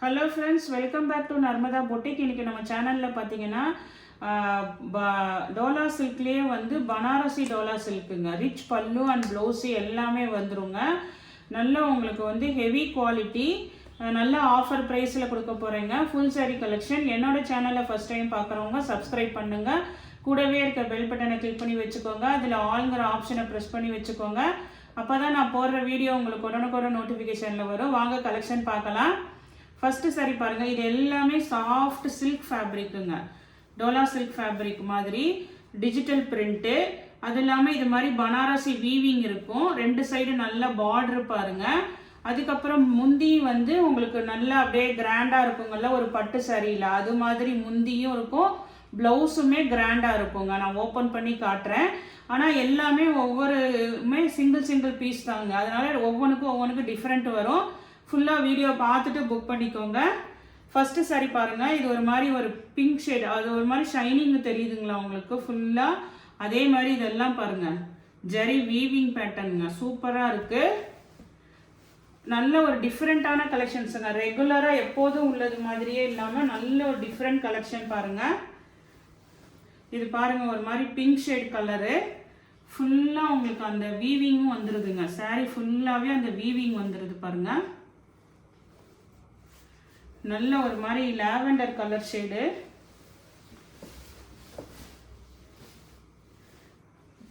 Hello friends, welcome back to Narmada boutique. இன்றைக்கி நம்ம சேனலில் பார்த்தீங்கன்னா டோலா சில்க்லேயே வந்து பனாரசி டோலா சில்க்குங்க. ரிச் பல்லு அண்ட் ப்ளவுஸு எல்லாமே வந்துருங்க. நல்ல உங்களுக்கு வந்து ஹெவி குவாலிட்டி, நல்ல ஆஃபர் ப்ரைஸில் கொடுக்க போகிறேங்க. Full sari collection. என்னோட சேனலை ஃபஸ்ட் டைம் பார்க்குறவங்க சப்ஸ்கிரைப் பண்ணுங்கள். கூடவே இருக்க பெல் பட்டனை கிளிக் பண்ணி வச்சுக்கோங்க. அதில் ஆல்ங்கிற ஆப்ஷனை ப்ரெஸ் பண்ணி வச்சுக்கோங்க. அப்போ தான் நான் போடுற வீடியோ உங்களுக்கு உடனுக்குடன் நோட்டிஃபிகேஷனில் வரும். வாங்க கலெக்ஷன் பார்க்கலாம். ஃபஸ்ட்டு சாரி பாருங்கள். இது எல்லாமே சாஃப்ட் சில்க் ஃபேப்ரிக்குங்க. டோலா சில்க் ஃபேப்ரிக் மாதிரி டிஜிட்டல் பிரிண்ட்டு. அது இல்லாமல் இது மாதிரி பனாரசி வீவிங் இருக்கும். ரெண்டு சைடு நல்ல பார்டர் பாருங்கள். அதுக்கப்புறம் முந்தி வந்து உங்களுக்கு நல்லா அப்படியே கிராண்டாக இருக்குங்கல்ல, ஒரு பட்டு சாரியில் அது மாதிரி முந்தியும் இருக்கும், ப்ளவுஸுமே கிராண்டாக இருக்குங்க. நான் ஓப்பன் பண்ணி காட்டுறேன். ஆனால் எல்லாமே ஒவ்வொருமே சிங்கிள் பீஸ் தாங்க. அதனால் ஒவ்வொன்றுக்கும் டிஃப்ரெண்ட் வரும். ஃபுல்லாக வீடியோ பார்த்துட்டு புக் பண்ணிக்கோங்க. ஃபஸ்ட்டு சாரி பாருங்கள். இது ஒரு மாதிரி ஒரு பிங்க் ஷேட், அது ஒரு மாதிரி ஷைனிங் தெரியுதுங்களா உங்களுக்கு ஃபுல்லாக? அதே மாதிரி இதெல்லாம் பாருங்கள், ஜரி வீவிங் பேட்டர்னுங்க. சூப்பராக இருக்குது. நல்ல ஒரு டிஃப்ரெண்ட்டான கலெக்ஷன்ஸுங்க. ரெகுலராக எப்போதும் உள்ளது மாதிரியே இல்லாமல் நல்ல ஒரு டிஃப்ரெண்ட் கலெக்ஷன் பாருங்கள். இது பாருங்கள், ஒரு மாதிரி பிங்க் ஷேட் கலரு. ஃபுல்லாக உங்களுக்கு அந்த வீவிங்கும் வந்துடுதுங்க. சாரீ ஃபுல்லாகவே அந்த வீவிங் வந்துடுது பாருங்கள். நல்ல ஒரு மாதிரி லாவெண்டர் கலர் ஷேடு.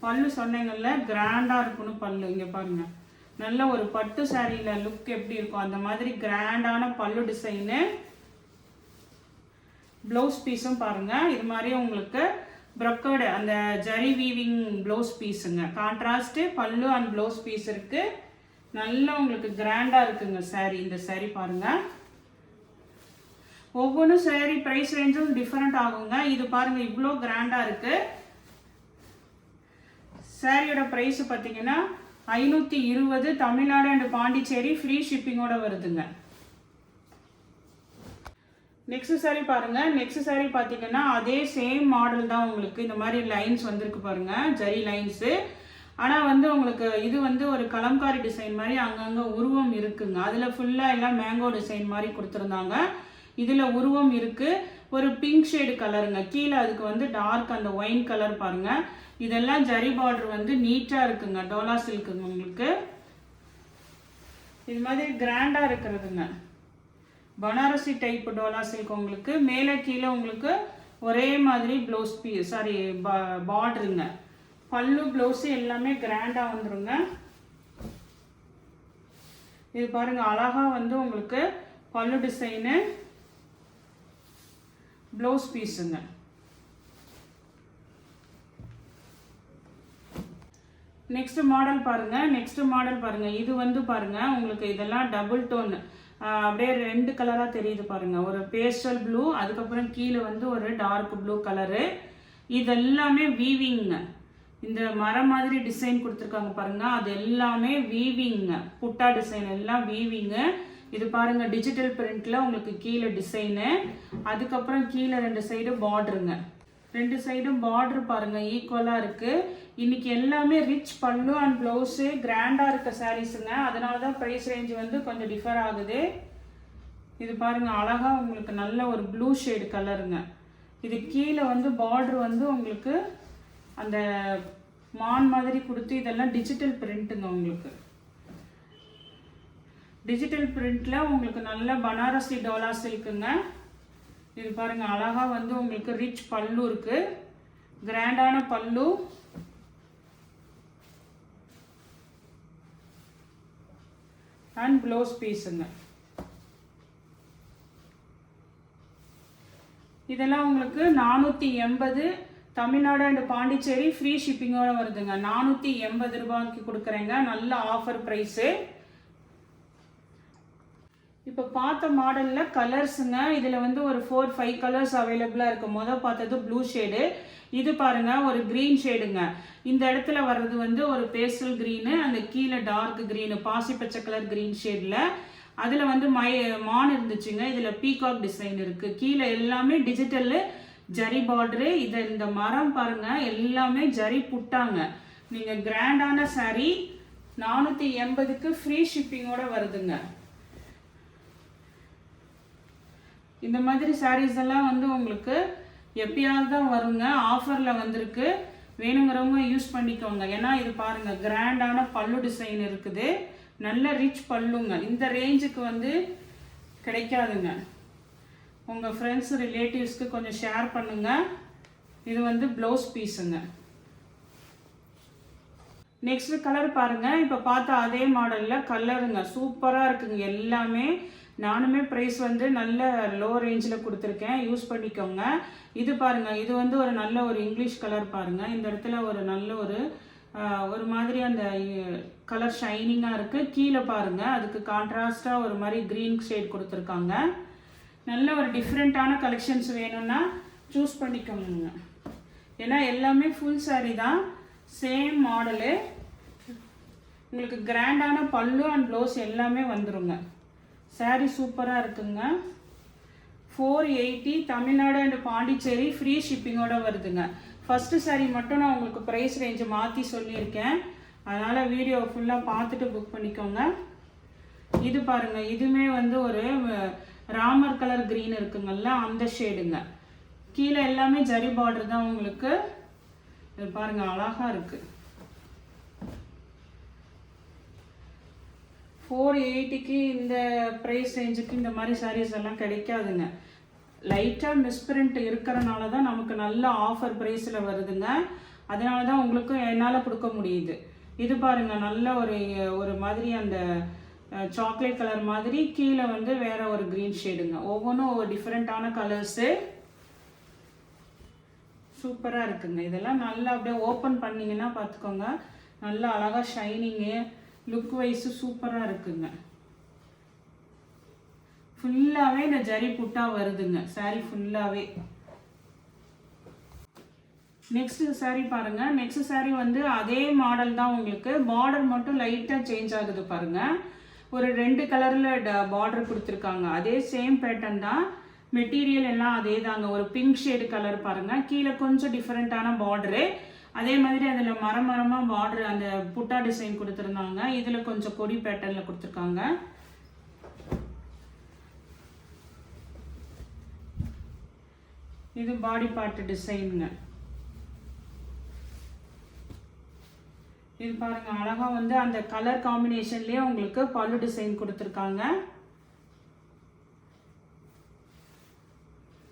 பல்லு சொன்னீங்கல்ல, கிராண்டாக இருக்குன்னு பல்லு. இங்கே பாருங்கள், நல்ல ஒரு பட்டு சாரியில் லுக் எப்படி இருக்கும் அந்த மாதிரி கிராண்டான பல்லு டிசைனு. ப்ளவுஸ் பீஸும் பாருங்கள், இது மாதிரி உங்களுக்கு ப்ரொக்கர்டு அந்த ஜரி வீவிங் ப்ளவுஸ் பீஸுங்க. கான்ட்ராஸ்ட்டு பல்லு அண்ட் ப்ளவுஸ் பீஸ் இருக்குது. நல்லா உங்களுக்கு கிராண்டாக இருக்குங்க சாரீ. இந்த சாரீ பாருங்கள். ஒவ்வொன்றும் சாரீ ப்ரைஸ் ரேஞ்சும் டிஃப்ரெண்ட் ஆகுங்க. இது பாருங்கள், இவ்வளோ கிராண்டாக இருக்குது. சாரியோட ப்ரைஸ் பார்த்தீங்கன்னா 520. தமிழ்நாடு அண்ட் பாண்டிச்சேரி ஃப்ரீ ஷிப்பிங்கோட வருதுங்க. நெக்ஸ்ட் சாரீ பாருங்கள். நெக்ஸ்ட் சாரீ பார்த்தீங்கன்னா அதே சேம் மாடல் தான். உங்களுக்கு இந்த மாதிரி லைன்ஸ் வந்திருக்கு பாருங்கள், ஜரி லைன்ஸு. ஆனால் வந்து உங்களுக்கு இது வந்து ஒரு கலம்காரி டிசைன் மாதிரி அங்கங்கே உருவம் இருக்குங்க. அதில் ஃபுல்லாக எல்லாம் மேங்கோ டிசைன் மாதிரி கொடுத்துருந்தாங்க. இதில் உருவம் இருக்குது. ஒரு பிங்க் ஷேடு கலருங்க. கீழே அதுக்கு வந்து டார்க் அந்த ஒயின் கலர் பாருங்கள். இதெல்லாம் ஜரி பார்டர் வந்து நீட்டாக இருக்குங்க. டோலா சில்க்குங்க. உங்களுக்கு இது மாதிரி கிராண்டாக இருக்கிறதுங்க. Banarasi type Dola silk. உங்களுக்கு மேலே கீழே உங்களுக்கு ஒரே மாதிரி ப்ளவுஸ் பார்டருங்க. பல்லு ப்ளவுஸு எல்லாமே கிராண்டாக வந்துருங்க. இது பாருங்கள், அழகாக வந்து உங்களுக்கு பல்லு டிசைனு, ப்ளவுஸ் பீஸுங்க. நெக்ஸ்ட் மாடல் பாருங்க. இது வந்து பாருங்க, உங்களுக்கு இதெல்லாம் டபுள் டோன், அப்படியே ரெண்டு கலரா தெரியுது பாருங்க. ஒரு பேஸ்டல் ப்ளூ, அதுக்கப்புறம் கீழே வந்து ஒரு டார்க் ப்ளூ கலரு. இதெல்லாமே வீவிங்க. இந்த மரம் மாதிரி டிசைன் கொடுத்துருக்காங்க பாருங்க, அது எல்லாமே வீவிங்க. புட்டா டிசைன் எல்லாம் வீவிங்க. இது பாருங்க, டிஜிட்டல் பிரிண்ட்ல உங்களுக்கு கீழே டிசைனு, அதுக்கப்புறம் கீழே ரெண்டு சைடு பார்டருங்க. ரெண்டு சைடும் பார்டர் பாருங்க ஈக்குவலா இருக்கு. இன்னைக்கு எல்லாமே ரிச் பல்லு அண்ட் ப்ளவுஸு கிராண்டா இருக்க சாரீஸுங்க. அதனால தான் ப்ரைஸ் ரேஞ்ச் வந்து கொஞ்சம் டிஃபர் ஆகுது. இது பாருங்க, அழகா உங்களுக்கு நல்ல ஒரு ப்ளூ ஷேடு கலருங்க. இது கீழே வந்து பார்டர் வந்து உங்களுக்கு அந்த மான் மாதிரி கொடுத்து, இதெல்லாம் டிஜிட்டல் பிரிண்ட்டுங்க. உங்களுக்கு டிஜிட்டல் பிரிண்ட்ல உங்களுக்கு நல்ல பனாரசி டோலா சில்க்குங்க. இது பாருங்க, அழகா வந்து உங்களுக்கு ரிச் பல்லு இருக்கு, கிராண்டான பல்லு. அண்ட் ப்ளவுஸ் பீஸுங்க. இதெல்லாம் உங்களுக்கு 480. தமிழ்நாடு அண்ட் பாண்டிச்சேரி ஃப்ரீ ஷிப்பிங்கோட வருதுங்க. 480 ரூபாய்க்கு கொடுக்குறேங்க. நல்ல ஆஃபர் ப்ரைஸு. இப்போ பார்த்த மாடலில் கலர்ஸுங்க. இதில் வந்து ஒரு 4-5 கலர்ஸ் அவைலபிளாக இருக்குது. பார்த்தது ப்ளூ ஷேடு. இது பாருங்கள், ஒரு க்ரீன் ஷேடுங்க. இந்த இடத்துல வர்றது வந்து ஒரு பேஸ்டல் க்ரீனு, அந்த கீழே டார்க் க்ரீனு, பாசி பச்சை கலர் க்ரீன் ஷேடில். அதில் வந்து மான் இருந்துச்சுங்க. இதில் பீகாக் டிசைன் இருக்குது. கீழே எல்லாமே டிஜிட்டலு ஜரி பார்டரு. இந்த மரம் பாருங்கள், எல்லாமே ஜரி புட்டாங்க. நீங்கள் கிராண்டான சாரீ 480க்கு ஃப்ரீ ஷிப்பிங்கோட வருதுங்க. இந்த மாதிரி சாரீஸ் எல்லாம் வந்து உங்களுக்கு எப்பயாவது தான் வருங்க, ஆஃபரில் வந்திருக்கு. வேணுங்கிறவங்க யூஸ் பண்ணிக்கோங்க. ஏன்னா இது பாருங்கள், கிராண்டான பல்லு டிசைன் இருக்குது, நல்ல ரிச் பல்லுங்க. இந்த ரேஞ்சுக்கு வந்து கிடைக்காதுங்க. உங்கள் ஃப்ரெண்ட்ஸ் ரிலேட்டிவ்ஸ்க்கு கொஞ்சம் ஷேர் பண்ணுங்கள். இது வந்து ப்ளவுஸ் பீஸுங்க. நெக்ஸ்ட் கலர் பாருங்கள். இப்போ பார்த்தா அதே மாடலில் கலருங்க சூப்பராக இருக்குங்க எல்லாமே. நானுமே ப்ரைஸ் வந்து நல்ல லோ ரேஞ்சில் கொடுத்துருக்கேன், யூஸ் பண்ணிக்கோங்க. இது பாருங்கள், இது வந்து ஒரு நல்ல ஒரு இங்கிலீஷ் கலர் பாருங்கள். இந்த இடத்துல ஒரு நல்ல ஒரு மாதிரி அந்த கலர் ஷைனிங்காக இருக்குது. கீழே பாருங்கள், அதுக்கு கான்ட்ராஸ்டாக ஒரு மாதிரி க்ரீன் ஷேட் கொடுத்துருக்காங்க. நல்ல ஒரு டிஃப்ரெண்ட்டான கலெக்ஷன்ஸ் வேணும்னா சூஸ் பண்ணிக்கோங்க. ஏன்னா எல்லாமே ஃபுல் சாரீ தான், சேம் மாடலு. உங்களுக்கு கிராண்டான பல்லு அண்ட் ப்ளவுஸ் எல்லாமே வந்துருங்க. சாரீ சூப்பராக இருக்குங்க. 480 தமிழ்நாடு அண்ட் பாண்டிச்சேரி ஃப்ரீ ஷிப்பிங்கோடு வருதுங்க. ஃபஸ்ட்டு சாரீ மட்டும் நான் உங்களுக்கு ப்ரைஸ் ரேஞ்சு மாற்றி சொல்லியிருக்கேன், அதனால் வீடியோ ஃபுல்லாக பார்த்துட்டு புக் பண்ணிக்கோங்க. இது பாருங்கள், இதுவுமே வந்து ஒரு ராமர் கலர் க்ரீன் இருக்குங்கல்ல, அந்த ஷேடுங்க. கீழே எல்லாமே ஜரி பார்டர் தான் உங்களுக்கு. இது பாருங்கள், அழகாக இருக்குது. 480க்கு இந்த ப்ரைஸ் ரேஞ்சுக்கு இந்த மாதிரி சாரீஸ் எல்லாம் கிடைக்காதுங்க. லைட்டாக மிஸ்பிரிண்ட் இருக்கிறனால தான் நமக்கு நல்ல ஆஃபர் ப்ரைஸில் வருதுங்க. அதனால தான் உங்களுக்கு என்னால் கொடுக்க முடியுது. இது பாருங்கள், நல்ல ஒரு மாதிரி அந்த சாக்லேட் கலர் மாதிரி, கீழே வந்து வேறு ஒரு க்ரீன் ஷேடுங்க. ஒவ்வொன்றும் ஒரு டிஃப்ரெண்ட்டான கலர்ஸு, சூப்பராக இருக்குங்க. இதெல்லாம் நல்லா அப்படியே ஓப்பன் பண்ணிங்கன்னா பார்த்துக்கோங்க, நல்லா அழகாக ஷைனிங்கு, லுக் வைஸு சூப்பராக இருக்குங்க. ஃபுல்லாகவே இந்த ஜரி புட்டா வருதுங்க சாரீ ஃபுல்லாகவே. நெக்ஸ்ட் சாரீ பாருங்கள். நெக்ஸ்ட் சாரீ வந்து அதே மாடல் தான், உங்களுக்கு பார்டர் மட்டும் லைட்டாக சேஞ்ச் ஆகுது பாருங்கள். ஒரு 2 கலரில் பார்டர் கொடுத்துருக்காங்க. அதே சேம் பேட்டர்ன் தான், மெட்டீரியல் எல்லாம் அதே தாங்க. ஒரு பிங்க் ஷேடு கலர் பாருங்கள், கீழே கொஞ்சம் டிஃப்ரெண்ட்டான பார்டரு. அதே மாதிரி அதில் மரமாக பார்டர் அந்த புட்டா டிசைன் கொடுத்துருந்தாங்க. இதில் கொஞ்சம் கொடி பேட்டர்னில் கொடுத்துருக்காங்க. இது பாடி பார்ட் டிசைனுங்க. இது பாருங்க, அழகா வந்து அந்த கலர் காம்பினேஷன்லயே உங்களுக்கு பல்லு டிசைன் கொடுத்துருக்காங்க.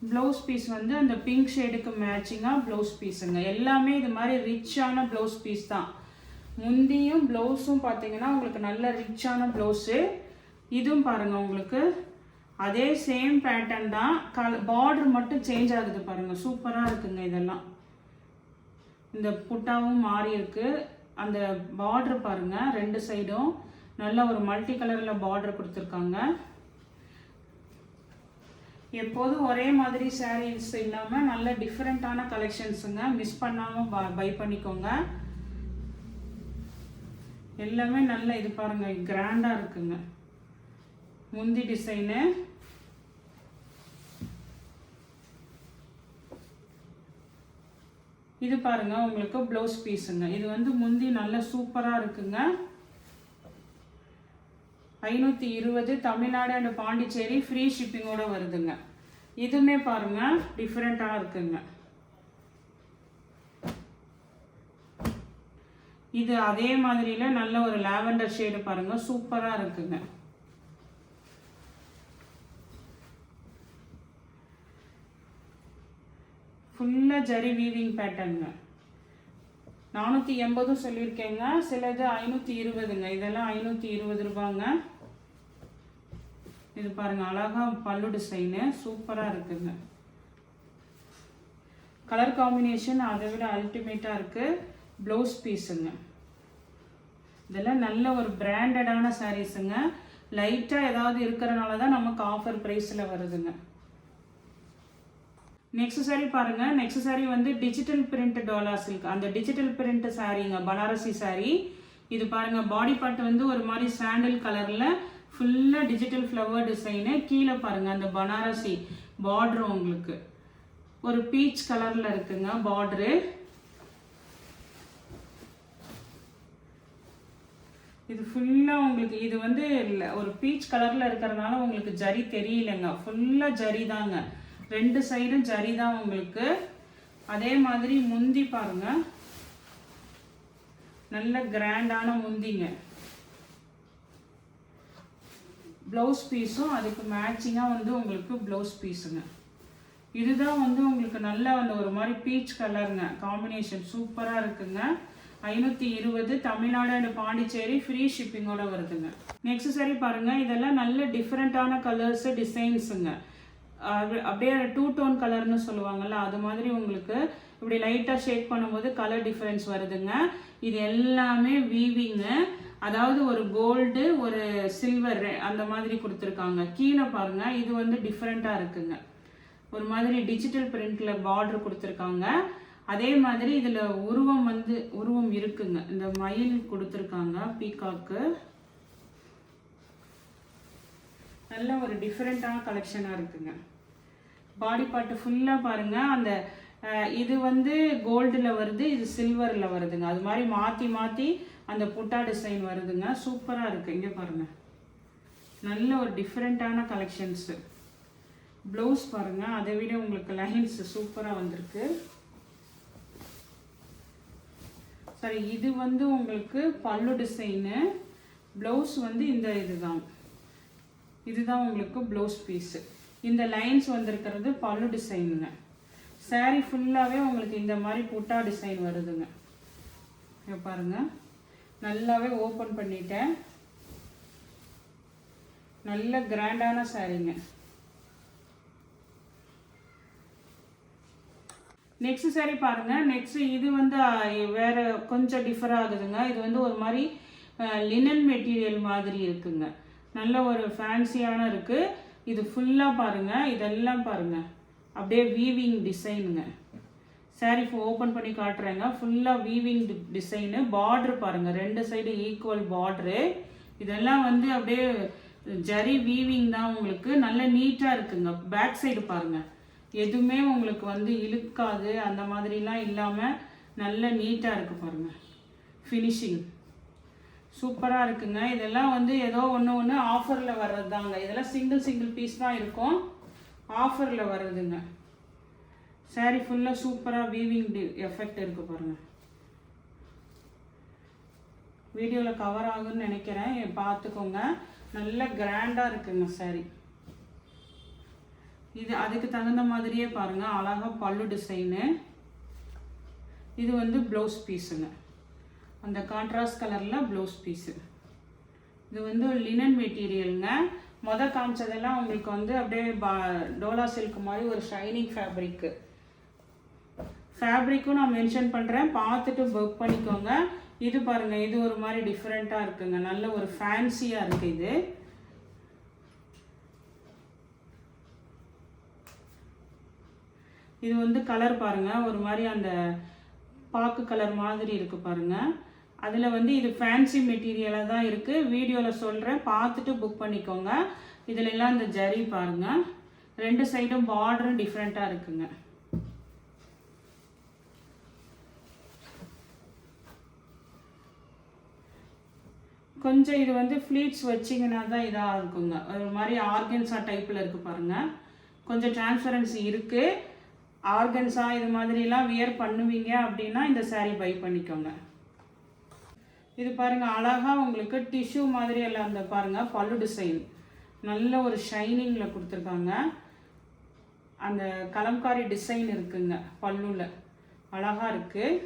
ப்ளவுஸ் பீஸ் வந்து அந்த பிங்க் ஷேடுக்கு மேட்சிங்காக ப்ளவுஸ் பீஸுங்க. எல்லாமே இது மாதிரி ரிச்சான ப்ளவுஸ் பீஸ் தான். முந்தியும் ப்ளவுஸும் பார்த்தீங்கன்னா உங்களுக்கு நல்ல ரிச்சான ப்ளவுஸு. இதுவும் பாருங்கள், உங்களுக்கு அதே சேம் பேட்டர்ன் தான், பார்டர் மட்டும் சேஞ்ச் ஆகுது பாருங்கள். சூப்பராக இருக்குங்க. இதெல்லாம் இந்த புட்டாவும் மாறி இருக்கு. அந்த பார்டர் பாருங்கள், 2 சைடும் நல்ல ஒரு மல்டி கலரில் பார்டர் கொடுத்துருக்காங்க. எப்போதும் ஒரே மாதிரி சாரீஸ் இல்லாமல் நல்ல டிஃப்ரெண்ட்டான கலெக்ஷன்ஸுங்க. மிஸ் பண்ணாமல் பை பண்ணிக்கோங்க. எல்லாமே நல்ல இது பாருங்கள், கிராண்டாக இருக்குங்க. முந்தி டிசைனு, இது பாருங்க உங்களுக்கு ப்ளவுஸ் பீஸுங்க. இது வந்து முந்தி நல்ல சூப்பராக இருக்குங்க. 520 தமிழ்நாடு அண்ட் பாண்டிச்சேரி ஃப்ரீ ஷிப்பிங்கோட வருதுங்க. இதுவுமே பாருங்க டிஃப்ரெண்ட்டாக இருக்குங்க. இது அதே மாதிரில நல்ல ஒரு லாவெண்டர் ஷேடு பாருங்க, சூப்பராக இருக்குங்க. ஃபுல்லாக ஜரி வீவிங் பேட்டர்னுங்க. 480 சொல்லியிருக்கேங்க, சிலது 520ங்க. இதெல்லாம் 520 ரூபாங்க. இது பாருங்க, அழகா பல்லு டிசைனு சூப்பராக இருக்குங்க. கலர் காம்பினேஷன் அதை விட அல்டிமேட்டாக இருக்கு. ப்ளவுஸ் பீஸுங்க. இதெல்லாம் நல்ல ஒரு பிராண்டடான சாரீஸுங்க. லைட்டாக ஏதாவது இருக்கிறனால தான் நமக்கு ஆஃபர் ப்ரைஸில் வருதுங்க. நெக்ஸ்ட் சாரீ பாருங்க. நெக்ஸ்ட் சாரீ வந்து டிஜிட்டல் பிரிண்ட் டோலா சில்க். அந்த டிஜிட்டல் பிரிண்ட் சாரீங்க, பனாரசி சாரீ. இது பாருங்க, பாடி பார்ட் வந்து ஒரு மாதிரி சாண்டில் கலர்ல ஃபுல்லா டிஜிட்டல் ஃப்ளவர் டிசைனு. கீழே பாருங்க அந்த பனாரசி பார்டர் உங்களுக்கு ஒரு பீச் கலர்ல இருக்குங்க பார்டரு. இது ஃபுல்லாக உங்களுக்கு இது வந்து ஒரு பீச் கலரில் இருக்கிறதுனால உங்களுக்கு ஜரி தெரியலங்க. ஃபுல்லாக ஜரி தாங்க, 2 சைடும் ஜரி தான் உங்களுக்கு. அதே மாதிரி முந்தி பாருங்க, நல்ல கிராண்டான முந்திங்க. ப்ளவுஸ் பீஸும் அதுக்கு மேட்சிங்காக வந்து உங்களுக்கு ப்ளவுஸ் பீஸுங்க. இதுதான் வந்து உங்களுக்கு நல்ல அந்த ஒரு மாதிரி பீச் கலருங்க. காம்பினேஷன் சூப்பராக இருக்குங்க. 520 தமிழ்நாடு அண்ட் பாண்டிச்சேரி ஃப்ரீ ஷிப்பிங்கோட வருதுங்க. நெக்ஸ்ட் சரி பாருங்க, இதெல்லாம் நல்ல டிஃப்ரெண்ட்டான கலர்ஸ் டிசைன்ஸுங்க. அப்படியே 2 டோன் கலர்னு சொல்லுவாங்கல்ல, அது மாதிரி உங்களுக்கு இப்படி லைட்டாக ஷேக் பண்ணும்போது கலர் டிஃப்ரென்ஸ் வருதுங்க. இது எல்லாமே வீவிங்கு, அதாவது ஒரு கோல்டு ஒரு சில்வர் அந்த மாதிரி கொடுத்துருக்காங்க. கீழே பாருங்க, இது வந்து டிஃப்ரெண்ட்டாக இருக்குங்க. ஒரு மாதிரி டிஜிட்டல் பிரிண்ட்ல பார்டர் கொடுத்துருக்காங்க. அதே மாதிரி இதில் உருவம் இருக்குங்க. இந்த மயில் கொடுத்துருக்காங்க, பீகாக்கு. நல்ல ஒரு டிஃப்ரெண்ட்டான கலெக்ஷனாக இருக்குங்க. பாடி பார்ட்டு ஃபுல்லாக பாருங்கள், அந்த இது வந்து கோல்டில் வருது, இது சில்வரில் வருதுங்க. அது மாதிரி மாற்றி மாற்றி அந்த புட்டா டிசைன் வருதுங்க. சூப்பராக இருக்குது. இங்கே பாருங்கள், நல்ல ஒரு டிஃப்ரெண்ட்டான கலெக்ஷன்ஸு. ப்ளவுஸ் பாருங்கள், அதை விட உங்களுக்கு லைன்ஸ் சூப்பராக வந்திருக்கு. சரி, இது வந்து உங்களுக்கு பல்லு டிசைனு. ப்ளவுஸ் வந்து இந்த இதுதான் உங்களுக்கு ப்ளவுஸ் பீஸு. இந்த லைன்ஸ் வந்திருக்கிறது பல்லு டிசைனுங்க. சாரீ ஃபுல்லாகவே உங்களுக்கு இந்த மாதிரி புட்டா டிசைன் வருதுங்க. இங்கே பாருங்கள், நல்லாவே ஓப்பன் பண்ணிட்டேன். நல்ல கிராண்டான சாரீங்க. நெக்ஸ்ட் சாரி பாருங்க. நெக்ஸ்ட் இது வந்து வேற கொஞ்சம் டிஃபர் ஆகுதுங்க. இது வந்து ஒரு மாதிரி லினன் மெட்டீரியல் மாதிரி இருக்குங்க. நல்ல ஒரு ஃபேன்சியான இருக்கு. இது ஃபுல்லா பாருங்க, இதெல்லாம் பாருங்க அப்படியே வீவிங் டிசைனுங்க. சாரி ஓப்பன் பண்ணி காட்டுறேங்க. ஃபுல்லா வீவிங் டிசைனு. பார்டர் பாருங்க, 2 சைடு ஈக்குவல் பார்டரு. இதெல்லாம் வந்து அப்படியே ஜரி வீவிங் தான் உங்களுக்கு. நல்ல நீட்டா இருக்குங்க. பேக் சைடு பாருங்க, எதுவுமே உங்களுக்கு வந்து இழுக்காது, அந்த மாதிரிலாம் இல்லாமல் நல்ல நீட்டாக இருக்குது பாருங்கள். ஃபினிஷிங் சூப்பராக இருக்குங்க. இதெல்லாம் வந்து ஏதோ ஒன்று ஆஃபரில் வர்றது தாங்க. இதெல்லாம் சிங்கிள் பீஸ் தான் இருக்கும், ஆஃபரில் வர்றதுங்க. சாரீ ஃபுல்லாக சூப்பராக வீவிங் எஃபெக்ட் இருக்குது பாருங்கள். வீடியோவில் கவர் ஆகுன்னு நினைக்கிறேன், பார்த்துக்கோங்க. நல்ல கிராண்டாக இருக்குங்க சாரீ. இது அதுக்கு தகுந்த மாதிரியே பாருங்க, அழகா பல்லு டிசைனு. இது வந்து ப்ளவுஸ் பீஸுங்க, அந்த கான்ட்ராஸ்ட் கலரில் ப்ளவுஸ் பீஸு. இது வந்து லினன் மெட்டீரியலுங்க. காமிச்சதெல்லாம் உங்களுக்கு வந்து அப்படியே டோலா சில்க் மாதிரி ஒரு ஷைனிங் ஃபேப்ரிக்கும் நான் மென்ஷன் பண்ணுறேன், பார்த்துட்டு புக் பண்ணிக்கோங்க. இது பாருங்க, இது ஒரு மாதிரி டிஃப்ரெண்ட்டாக இருக்குங்க. நல்ல ஒரு ஃபேன்சியாக இருக்குது இது. இது வந்து கலர் பாருங்க, ஒரு மாதிரி அந்த பாக்கு கலர் மாதிரி இருக்கு பாருங்க. அதில் வந்து இது ஃபேன்சி மெட்டீரியலாக தான் இருக்கு. வீடியோவில் சொல்கிறேன், பார்த்துட்டு புக் பண்ணிக்கோங்க. இதில் எல்லாம் இந்த ஜரி பாருங்க, 2 சைடும் பார்டரும் டிஃப்ரெண்ட்டாக இருக்குங்க. கொஞ்சம் இது வந்து ஃப்ளீட்ஸ் வச்சிங்கன்னா தான் இதாக இருக்குங்க. ஒரு மாதிரி ஆர்கன்ஸா டைப்பில் இருக்குது பாருங்கள். கொஞ்சம் டிரான்ஸ்பரன்சி இருக்குது. ஆர்கன்ஸா இது மாதிரிலாம் வியர் பண்ணுவீங்க அப்படின்னா இந்த சாரீ பை பண்ணிக்கோங்க. இது பாருங்கள், அழகாக உங்களுக்கு டிஷ்யூ மாதிரி எல்லாம் அந்த பாருங்கள் பல்லு டிசைன் நல்ல ஒரு ஷைனிங்கில் கொடுத்துருக்காங்க. அந்த கலம்காரி டிசைன் இருக்குங்க பல்லுல, அழகாக இருக்குது.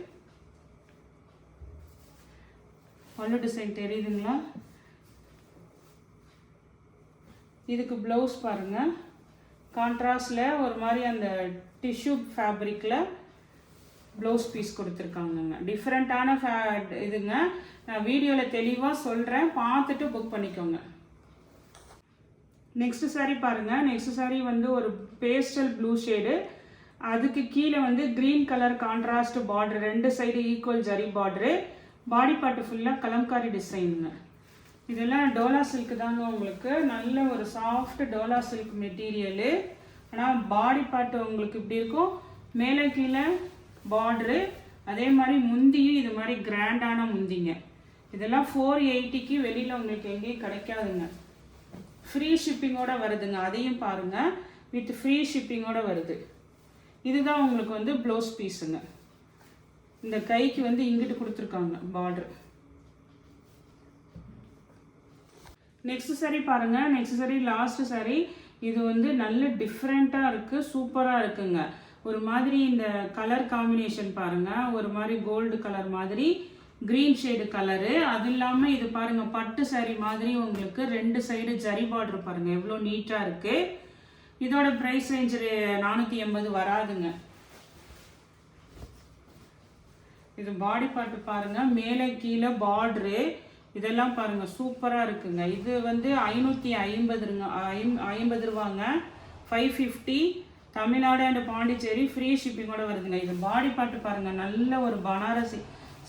பல்லு டிசைன் தெரியுதுங்களா? இதுக்கு ப்ளவுஸ் பாருங்கள், கான்ட்ராஸ்டில் ஒரு மாதிரி அந்த டிஷ்யூ ஃபேப்ரிக்கில் ப்ளவுஸ் பீஸ் கொடுத்துருக்காங்கங்க. டிஃப்ரெண்ட்டான இதுங்க. நான் வீடியோவில் தெளிவாக சொல்கிறேன், பார்த்துட்டு புக் பண்ணிக்கோங்க. நெக்ஸ்ட் சாரீ பாருங்கள். நெக்ஸ்ட் சாரீ வந்து ஒரு பேஸ்டல் ப்ளூ ஷேடு, அதுக்கு கீழே வந்து green colour contrast border, 2 side equal zari border. Body part ஃபுல்லாக கலம்காரி டிசைனுங்க. இதெல்லாம் டோலா சில்க் தாங்க உங்களுக்கு. நல்ல ஒரு சாஃப்ட் டோலா சில்க் மெட்டீரியலு. ஆனால் பாடி பார்ட்டு உங்களுக்கு இப்படி இருக்கும், மேலே கீழே பார்டரு. அதே மாதிரி முந்தியும் இது மாதிரி கிராண்டான முந்திங்க. இதெல்லாம் 480க்கு வெளியில் உங்களுக்கு எங்கேயும் கிடைக்காதுங்க. ஃப்ரீ ஷிப்பிங்கோட வருதுங்க, அதையும் பாருங்கள். வித் ஃப்ரீ ஷிப்பிங்கோட வருது. இதுதான் உங்களுக்கு வந்து ப்ளவுஸ் பீஸுங்க. இந்த கைக்கு வந்து இங்கிட்டு கொடுத்துருக்காங்க பார்டர். நெக்ஸ்ட் சாரி பாருங்கள். Next sorry last sorry. இது வந்து நல்ல டிஃப்ரெண்ட்டாக இருக்குது, சூப்பராக இருக்குங்க. ஒரு மாதிரி இந்த கலர் காம்பினேஷன் பாருங்கள், ஒரு மாதிரி கோல்டு கலர் மாதிரி க்ரீன் ஷேடு கலரு. அது இல்லாமல் இது பாருங்கள் பட்டு சாரி மாதிரி உங்களுக்கு 2 சைடு ஜரி பார்டர் பாருங்கள் எவ்வளோ நீட்டாக இருக்குது. இதோட ப்ரைஸ் ரேஞ்ச் 480 வராதுங்க. இது பாடி பார்ட் பாருங்கள், மேலே கீழே பார்டரு இதெல்லாம் பாருங்கள் சூப்பராக இருக்குங்க. இது வந்து 550 ரூபாங்க. 550 தமிழ்நாடு அண்ட் பாண்டிச்சேரி ஃப்ரீ ஷிப்பிங்கோட வருதுங்க. இது பாடி பார்ட் பாருங்கள், நல்ல ஒரு பனாரசி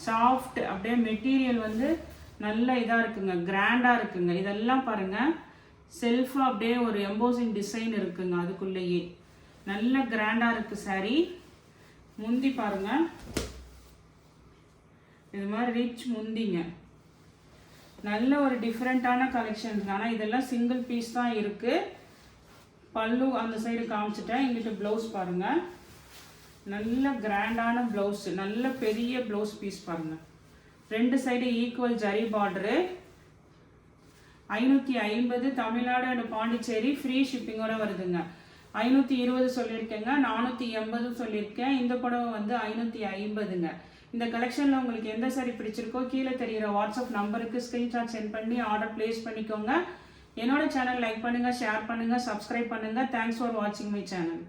சாஃப்ட் அப்படியே மெட்டீரியல் வந்து நல்ல இதாக இருக்குங்க, கிராண்டாக இருக்குங்க. இதெல்லாம் பாருங்கள் செல்ஃபாக அப்படியே ஒரு எம்போசிங் டிசைன் இருக்குங்க, அதுக்குள்ளேயே நல்ல கிராண்டாக இருக்குது சாரீ. முந்தி பாருங்கள், இது மாதிரி ரிச் முந்திங்க, நல்ல ஒரு டிஃப்ரெண்ட்டான கலெக்ஷன்ஸ். ஆனால் இதெல்லாம் சிங்கிள் பீஸ் தான் இருக்குது. பல்லு அந்த சைடு காமிச்சிட்டேன். இங்கிட்ட ப்ளவுஸ் பாருங்கள், நல்ல கிராண்டான ப்ளவுஸு, நல்ல பெரிய ப்ளவுஸ் பீஸ் பாருங்கள். 2 side equal zari border. 550 Tamil Nadu and Pondicherry free ஷிப்பிங்கோட வருதுங்க. 520 சொல்லியிருக்கேங்க, 480 சொல்லியிருக்கேன். இந்த புடவை வந்து 550ங்க. இந்த கலெக்ஷனில் உங்களுக்கு எந்த சாரி பிடிச்சிருக்கோ கீழே தெரிகிற வாட்ஸ்அப் நம்பருக்கு ஸ்க்ரீன்ஷாட் சென்ட் பண்ணி ஆர்டர் ப்ளேஸ் பண்ணிக்கோங்க. என்னோட சேனல் லைக் பண்ணுங்கள், ஷேர் பண்ணுங்கள், சப்ஸ்கிரைப் பண்ணுங்கள். தேங்க்ஸ் ஃபார் வாட்சிங் மை சேனல்.